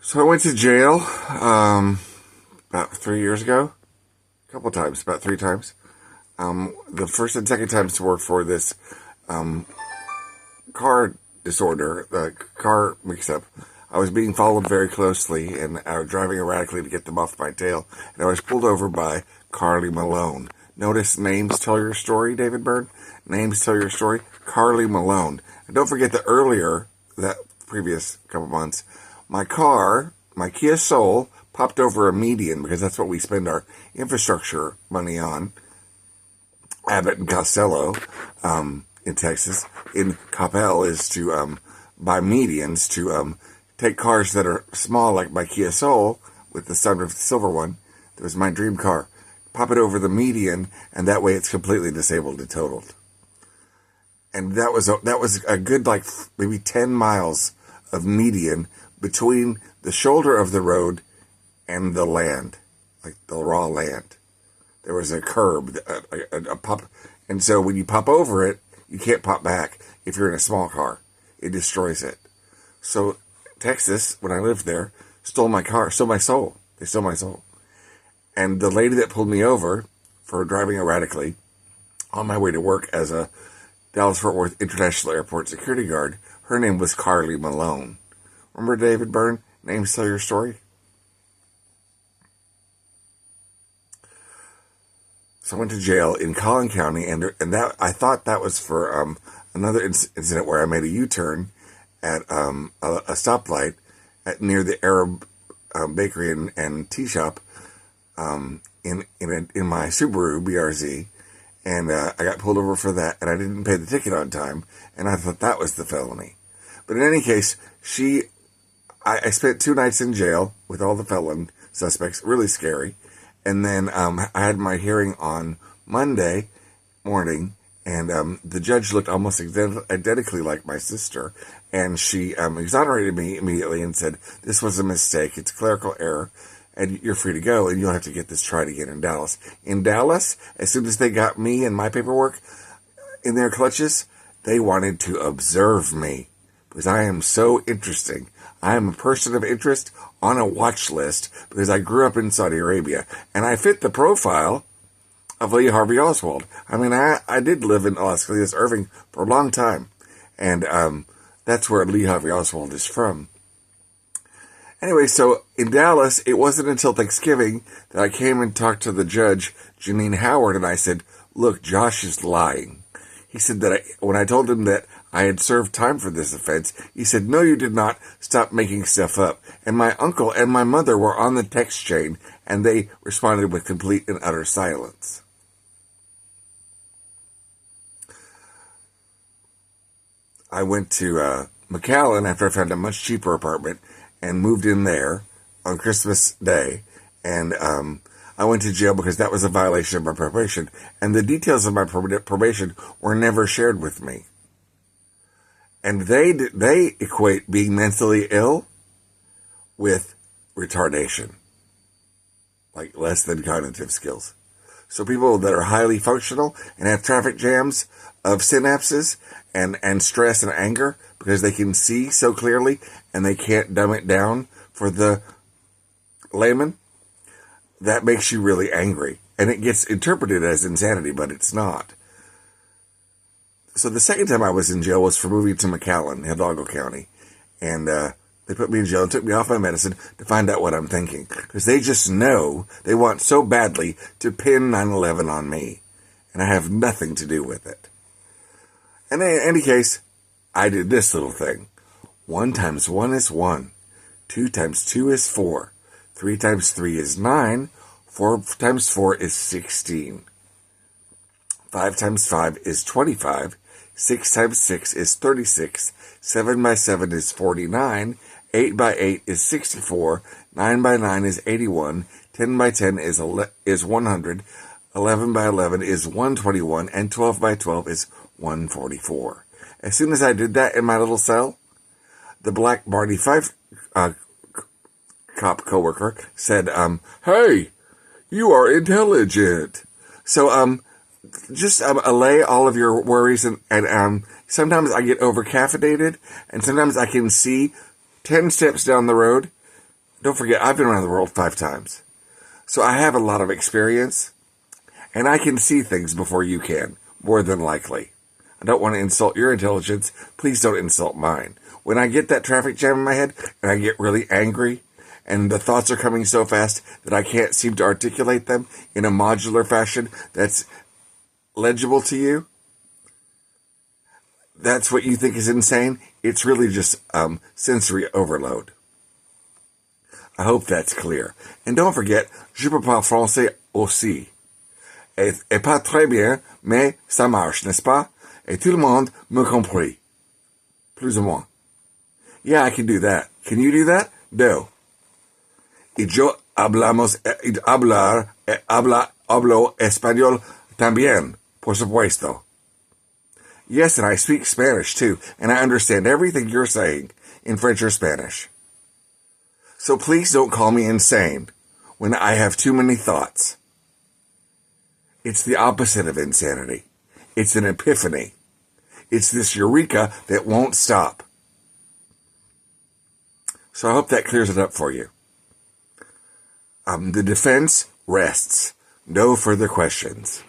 So I went to jail about 3 years ago. A couple times, about three times. The first and second times to work for this car disorder, the car mix-up. I was being followed very closely, and I was driving erratically to get them off my tail. And I was pulled over by Carly Malone. Notice names tell your story, David Byrne. Names tell your story. Carly Malone. And don't forget that earlier, that previous couple months, my car, my Kia Soul, popped over a median because that's what we spend our infrastructure money on. Abbott and Costello in Texas, in Coppell, is to buy medians to take cars that are small, like my Kia Soul with the sunroof, the silver one. That was my dream car. Pop it over the median, and that way it's completely disabled and totaled. And that was a good, like, maybe 10 miles of median between the shoulder of the road and the land, like the raw land. There was a curb, a pop, and so when you pop over it, you can't pop back if you're in a small car. It destroys it. So Texas, when I lived there, stole my car, stole my soul. They stole my soul. And the lady that pulled me over for driving erratically on my way to work as a Dallas-Fort Worth International Airport security guard, her name was Carly Malone. Remember David Byrne? Names tell your story? So I went to jail in Collin County, and that I thought that was for another incident where I made a U-turn at a stoplight near the Arab bakery and tea shop in my Subaru BRZ, and I got pulled over for that, and I didn't pay the ticket on time, and I thought that was the felony. But in any case, I spent 2 nights in jail with all the felon suspects, really scary. And then I had my hearing on Monday morning, and the judge looked almost identically like my sister, and she exonerated me immediately and said, "This was a mistake. It's a clerical error, and you're free to go, and you'll have to get this tried again in Dallas." In Dallas, as soon as they got me and my paperwork in their clutches, they wanted to observe me, because I am so interesting. I am a person of interest on a watch list because I grew up in Saudi Arabia, and I fit the profile of Lee Harvey Oswald. I mean, I did live in Las Vegas, Irving for a long time, and that's where Lee Harvey Oswald is from. Anyway, so in Dallas, it wasn't until Thanksgiving that I came and talked to the judge, Janine Howard, and I said, "Look, Josh is lying." He said that when I told him that I had served time for this offense, he said, "No, you did not. Stop making stuff up." And my uncle and my mother were on the text chain, and they responded with complete and utter silence. I went to McAllen after I found a much cheaper apartment and moved in there on Christmas Day, and I went to jail because that was a violation of my probation, and the details of my probation were never shared with me. And they equate being mentally ill with retardation, like less than cognitive skills. So people that are highly functional and have traffic jams of synapses and stress and anger because they can see so clearly and they can't dumb it down for the layman, that makes you really angry. And it gets interpreted as insanity, but it's not. So the second time I was in jail was for moving to McAllen, Hidalgo County. And they put me in jail and took me off my medicine to find out what I'm thinking. Because they just know they want so badly to pin 9/11 on me. And I have nothing to do with it. And in any case, I did this little thing. 1 times 1 is 1. 2 times 2 is 4. 3 times 3 is 9. 4 times 4 is 16. 5 times 5 is 25. 6 times 6 is 36. 7 by 7 is 49. 8 by 8 is 64. 9 by 9 is 81. 10 by 10 is 100. 11 by 11 is 121. And 12 by 12 is 144. As soon as I did that in my little cell, the black Barney Fife cop coworker said, "Hey, you are intelligent." So, just allay all of your worries, and sometimes I get over caffeinated, and sometimes I can see 10 steps down the road Don't forget, I've been around the world 5 times. So I have a lot of experience, and I can see things before you can, more than likely. I don't want to insult your intelligence. Please don't insult mine. When I get that traffic jam in my head, and I get really angry, and the thoughts are coming so fast that I can't seem to articulate them in a modular fashion that's legible to you, that's what you think is insane. It's really just sensory overload. I hope that's clear. And don't forget, je parle français aussi. Et pas très bien, mais ça marche, n'est-ce pas? Et tout le monde me compris. Plus ou moins. Yeah, I can do that. Can you do that? No. Y yo hablo español también, por supuesto. Yes, and I speak Spanish too, and I understand everything you're saying in French or Spanish. So please don't call me insane when I have too many thoughts. It's the opposite of insanity. It's an epiphany. It's this eureka that won't stop. So I hope that clears it up for you. The defense rests. No further questions.